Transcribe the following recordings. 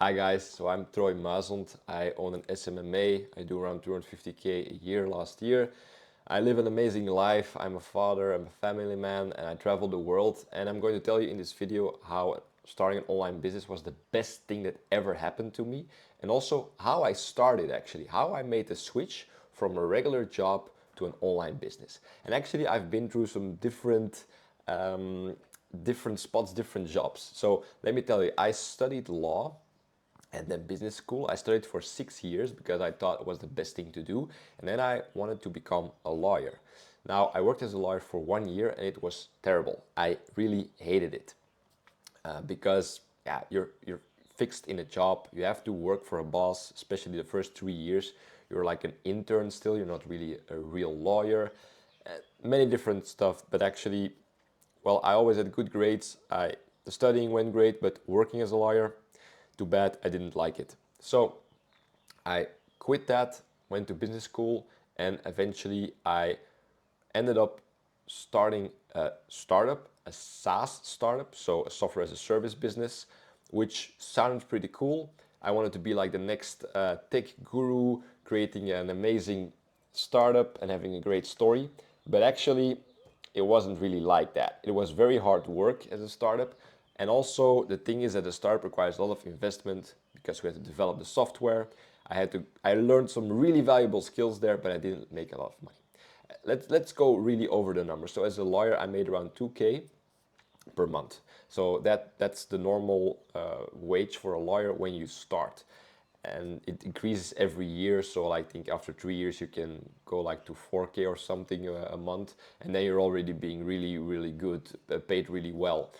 Hi guys, so I'm Troy Mazond. I own an SMMA. I do around 250K a year last year. I live an amazing life. I'm a father, I'm a family man, and I travel the world. And I'm going to tell you in this video how starting an online business was the best thing that ever happened to me. And also how I started actually, how I made the switch from a regular job to an online business. And actually I've been through some different spots, different jobs. So let me tell you, I studied law at the business school. I studied for 6 years because I thought it was the best thing to do. And then I wanted to become a lawyer. Now, I worked as a lawyer for 1 year and it was terrible. I really hated it because yeah, you're fixed in a job. You have to work for a boss, especially the first 3 years. You're like an intern still. You're not really a real lawyer. Many different stuff, but actually, well, I always had good grades. The studying went great, but working as a lawyer, too bad. I didn't like it. So I quit that, went to business school, and eventually I ended up starting a startup, a SaaS startup, so a software as a service business, which sounded pretty cool. I wanted to be like the next tech guru, creating an amazing startup and having a great story. But actually, it wasn't really like that. It was very hard work as a startup. And also, the thing is that a startup requires a lot of investment because we had to develop the software. I learned some really valuable skills there, but I didn't make a lot of money. Let's go really over the numbers. So as a lawyer, I made around 2K per month. So that's the normal wage for a lawyer when you start, and it increases every year. So I think after 3 years you can go like to 4K or something a month, and then you're already being really good, paid really well.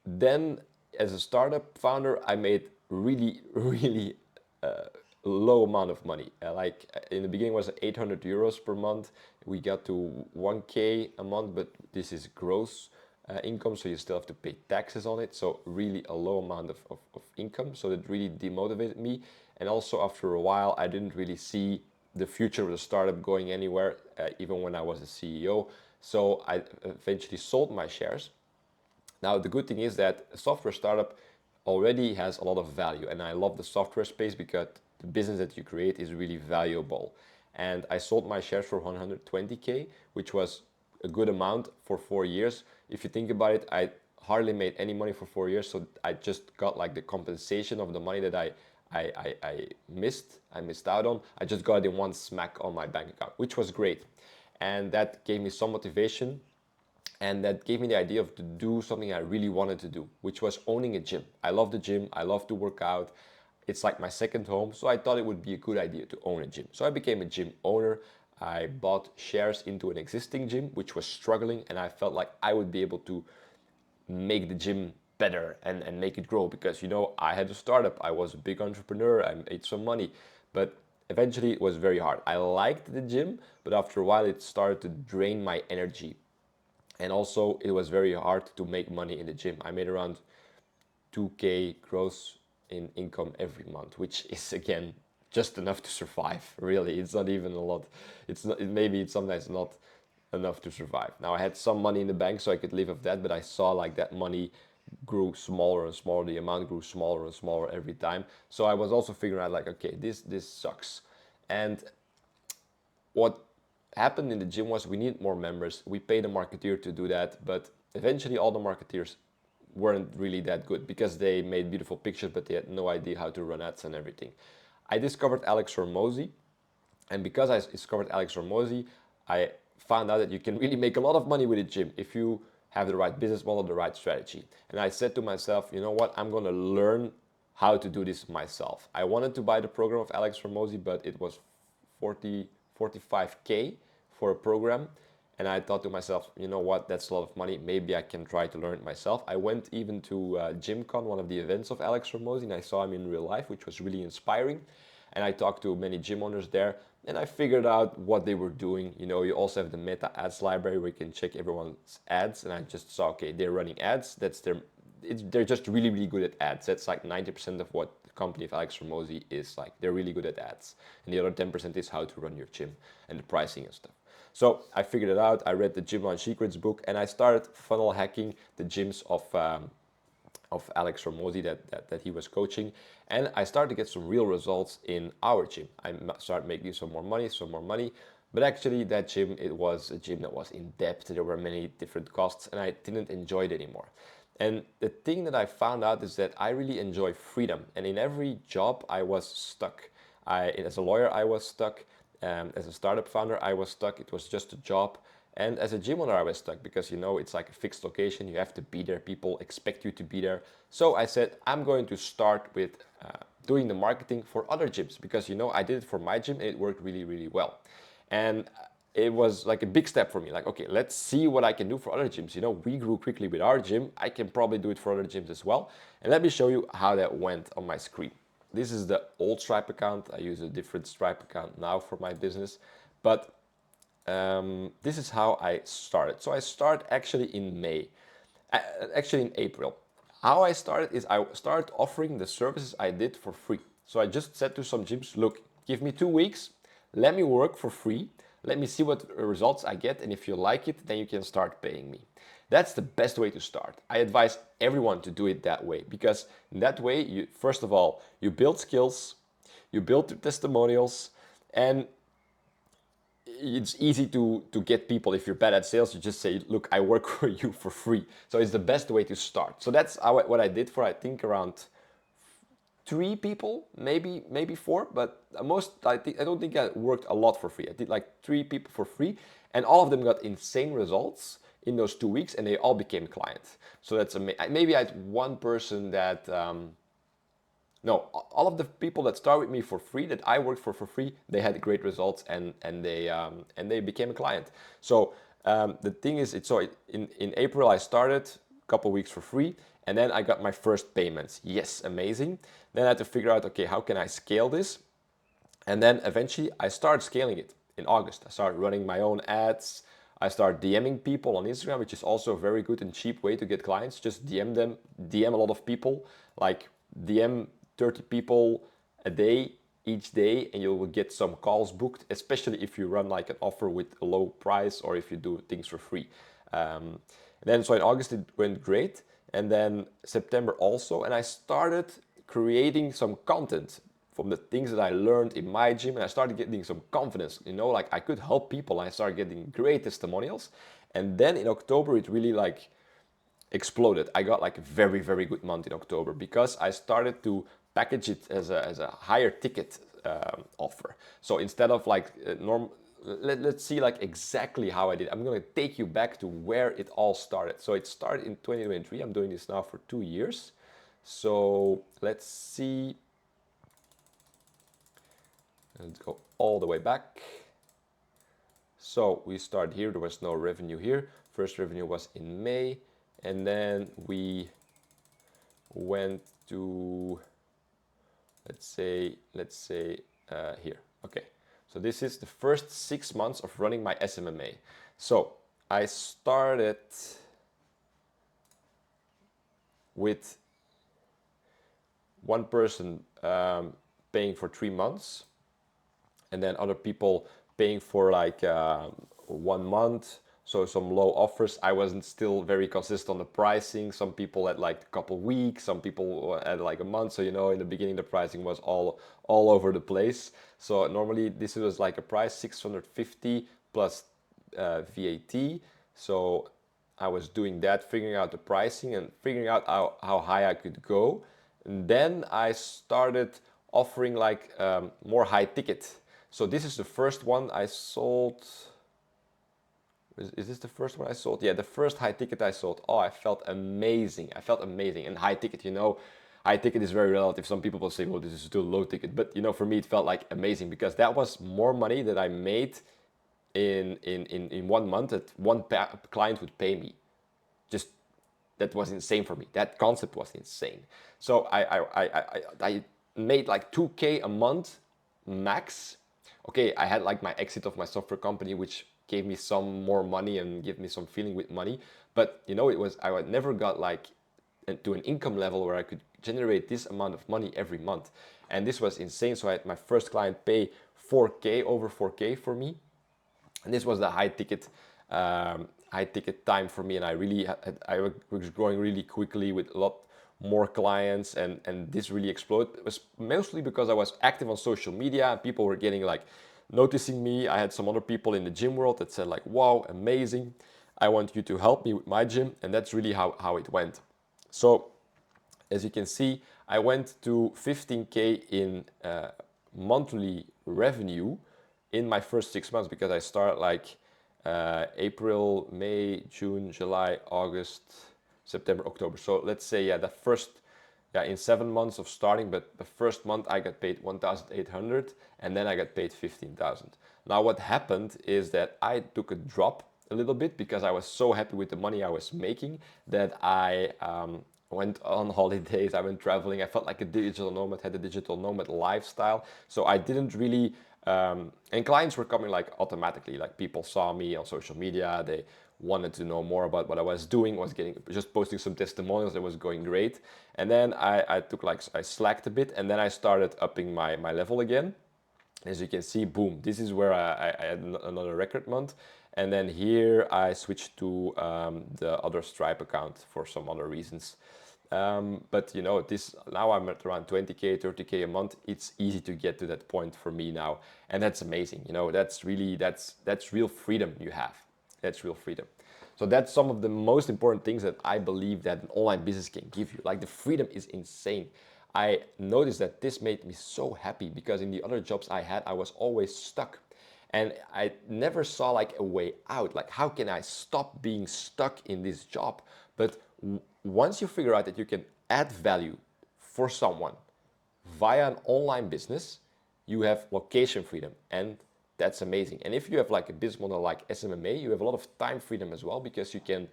Then as a startup founder, I made really low amount of money. Like in the beginning was 800 euros per month. We got to 1K a month, but this is gross income, so you still have to pay taxes on it. So really a low amount of income. So that really demotivated me. And also after a while, I didn't really see the future of the startup going anywhere, even when I was a CEO. So I eventually sold my shares. Now, the good thing is that a software startup already has a lot of value, and I love the software space because the business that you create is really valuable. And I sold my shares for 120K, which was a good amount for 4 years. If you think about it, I hardly made any money for 4 years, so I just got like the compensation of the money that I missed out on. I just got it in one smack on my bank account, which was great. And that gave me some motivation, and that gave me the idea of to do something I really wanted to do, which was owning a gym. I love the gym. I love to work out. It's like my second home, so I thought it would be a good idea to own a gym. So I became a gym owner. I bought shares into an existing gym, which was struggling, and I felt like I would be able to make the gym better and make it grow because, I had a startup. I was a big entrepreneur. I made some money, but eventually it was very hard. I liked the gym, but after a while it started to drain my energy. And also, it was very hard to make money in the gym. I made around 2K gross in income every month, which is again just enough to survive. Really, it's not even a lot. It's not. Maybe it's sometimes not enough to survive. Now I had some money in the bank, so I could live off that. But I saw like that money grew smaller and smaller. The amount grew smaller and smaller every time. So I was also figuring out like, okay, this sucks. And what happened in the gym was we needed more members. We paid a marketeer to do that, but eventually all the marketeers weren't really that good because they made beautiful pictures, but they had no idea how to run ads and everything. I discovered Alex Hormozy, and because I discovered Alex Hormozy, I found out that you can really make a lot of money with a gym if you have the right business model, the right strategy. And I said to myself, you know what, I'm gonna learn how to do this myself. I wanted to buy the program of Alex Hormozy, but it was 45K for a program. And I thought to myself, you know what, that's a lot of money. Maybe I can try to learn it myself. I went even to GymCon, one of the events of Alex Hormozy, and I saw him in real life, which was really inspiring. And I talked to many gym owners there, and I figured out what they were doing. You also have the Meta Ads library where you can check everyone's ads, and I just saw, okay, they're running ads. They're just really good at ads. That's like 90% of what the company of Alex Hormozy is like. They're really good at ads, and the other 10% is how to run your gym and the pricing and stuff. So I figured it out. I read the Gym Launch Secrets book, and I started funnel hacking the gyms of Alex Ramosi that he was coaching. And I started to get some real results in our gym. I started making some more money. But actually that gym, it was a gym that was in depth. There were many different costs and I didn't enjoy it anymore. And the thing that I found out is that I really enjoy freedom. And in every job I was stuck. As a lawyer, I was stuck. As a startup founder, I was stuck. It was just a job. And as a gym owner, I was stuck because, you know, it's like a fixed location. You have to be there. People expect you to be there. So I said, I'm going to start with doing the marketing for other gyms because, you know, I did it for my gym and it worked really, really well. And it was like a big step for me. Like, okay, let's see what I can do for other gyms. You know, we grew quickly with our gym. I can probably do it for other gyms as well. And let me show you how that went on my screen. This is the old Stripe account. I use a different Stripe account now for my business. But this is how I started. So I started actually in May, actually in April. How I started is I started offering the services I did for free. So I just said to some gyms, look, give me 2 weeks, let me work for free, let me see what results I get, and if you like it, then you can start paying me. That's the best way to start. I advise everyone to do it that way because in that way, you, first of all, you build skills, you build testimonials, and it's easy to get people. If you're bad at sales, you just say, look, I work for you for free. So it's the best way to start. So that's what I did for, I think, around 3 people, maybe 4, but I don't think I worked a lot for free. I did like 3 people for free, and all of them got insane results in those 2 weeks, and they all became clients. So that's amazing. Maybe I had one person that no, all of the people that start with me for free, that I worked for free, they had great results and they became a client. So the thing is, in April I started a couple weeks for free, and then I got my first payments. Yes, amazing. Then I had to figure out, okay, how can I scale this? And then eventually I started scaling it in August. I started running my own ads. I started DMing people on Instagram, which is also a very good and cheap way to get clients. Just DM them, DM a lot of people, like DM 30 people a day, each day, and you will get some calls booked, especially if you run like an offer with a low price or if you do things for free. Then so in August it went great, and then September also, and I started creating some content from the things that I learned in my gym, and I started getting some confidence, you know, like I could help people, and I started getting great testimonials. And then in October it really like exploded. I got like a very, very good month in October because I started to package it as a higher ticket offer. So instead of like let's see like exactly how I did. I'm going to take you back to where it all started. So it started in 2023. I'm doing this now for 2 years. So let's see. Let's go all the way back. So we start here. There was no revenue here. First revenue was in May. And then we went to, let's say here. Okay. So this is the first 6 months of running my SMMA. So I started with one person paying for 3 months, and then other people paying for like 1 month. So some low offers. I wasn't still very consistent on the pricing. Some people had like a couple weeks, some people had like a month. So, you know, in the beginning, the pricing was all over the place. So normally this was like a price 650 plus VAT. So I was doing that, figuring out the pricing and figuring out how high I could go. And then I started offering like more high ticket. So this is the first one I sold. Is this the first one I sold? Yeah, the first high ticket I sold. Oh, I felt amazing. I felt amazing. And high ticket, you know, high ticket is very relative. Some people will say, well, this is still low ticket. But, you know, for me, it felt like amazing because that was more money that I made in 1 month that one client would pay me. Just, that was insane for me. That concept was insane. So I made like 2K a month max. Okay, I had like my exit of my software company, which gave me some more money and gave me some feeling with money. But you know, I never got like to an income level where I could generate this amount of money every month. And this was insane. So I had my first client pay 4K, over 4K for me. And this was the high ticket time for me. And I was growing really quickly with a lot more clients, and this really exploded. It was mostly because I was active on social media. People were getting like noticing me. I had some other people in the gym world that said like, wow, amazing, I want you to help me with my gym. And that's really how it went. So as you can see, I went to 15K in monthly revenue in my first 6 months, because I started like April, May, June, July, August, September, October. So let's say, yeah, the first, yeah, in 7 months of starting, but the first month I got paid 1,800 and then I got paid 15,000. Now what happened is that I took a drop a little bit because I was so happy with the money I was making that I went on holidays, I went traveling, I felt like a digital nomad, had a digital nomad lifestyle. So I didn't really, and clients were coming like automatically, like people saw me on social media, they wanted to know more about what I was doing, was getting, just posting some testimonials, that was going great. And then I took like, I slacked a bit, and then I started upping my level again. As you can see, boom, this is where I had another record month. And then here I switched to the other Stripe account for some other reasons. But you know, this, now I'm at around 20K, 30K a month. It's easy to get to that point for me now. And that's amazing. You know, that's really, that's real freedom you have. That's real freedom. So that's some of the most important things that I believe that an online business can give you. Like, the freedom is insane. I noticed that this made me so happy, because in the other jobs I had, I was always stuck. And I never saw like a way out. Like, how can I stop being stuck in this job? But once you figure out that you can add value for someone via an online business, you have location freedom, and that's amazing. And if you have like a business model like SMMA, you have a lot of time freedom as well, because you can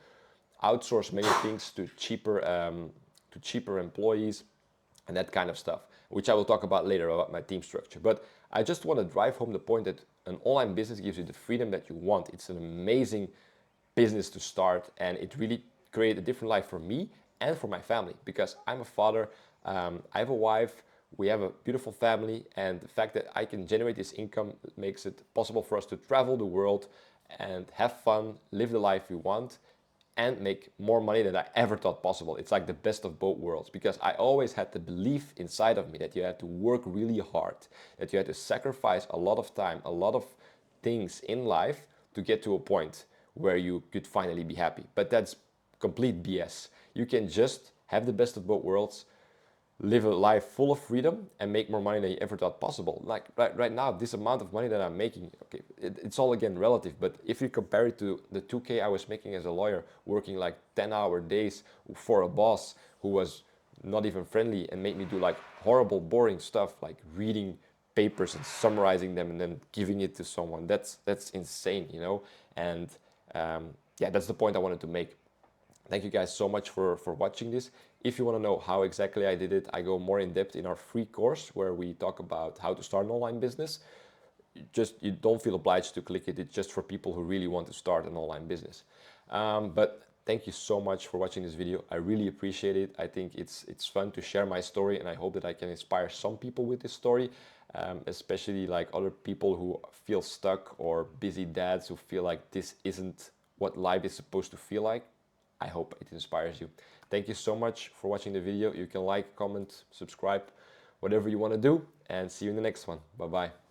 outsource many things to cheaper employees and that kind of stuff, which I will talk about later about my team structure. But I just want to drive home the point that an online business gives you the freedom that you want. It's an amazing business to start, and it really created a different life for me and for my family, because I'm a father, I have a wife, we have a beautiful family, and the fact that I can generate this income makes it possible for us to travel the world and have fun, live the life we want, and make more money than I ever thought possible. It's like the best of both worlds, because I always had the belief inside of me that you had to work really hard, that you had to sacrifice a lot of time, a lot of things in life to get to a point where you could finally be happy. But that's complete BS. You can just have the best of both worlds, live a life full of freedom, and make more money than you ever thought possible. Like right now, this amount of money that I'm making, okay, it's all again relative, but if you compare it to the 2K I was making as a lawyer, working like 10-hour days for a boss who was not even friendly and made me do like horrible, boring stuff, like reading papers and summarizing them and then giving it to someone, that's insane, you know? And yeah, that's the point I wanted to make. Thank you guys so much for watching this. If you want to know how exactly I did it, I go more in depth in our free course where we talk about how to start an online business. You don't feel obliged to click it. It's just for people who really want to start an online business. But thank you so much for watching this video. I really appreciate it. I think it's fun to share my story, and I hope that I can inspire some people with this story, especially like other people who feel stuck, or busy dads who feel like this isn't what life is supposed to feel like. I hope it inspires you. Thank you so much for watching the video. You can like, comment, subscribe, whatever you want to do, and see you in the next one. Bye-bye.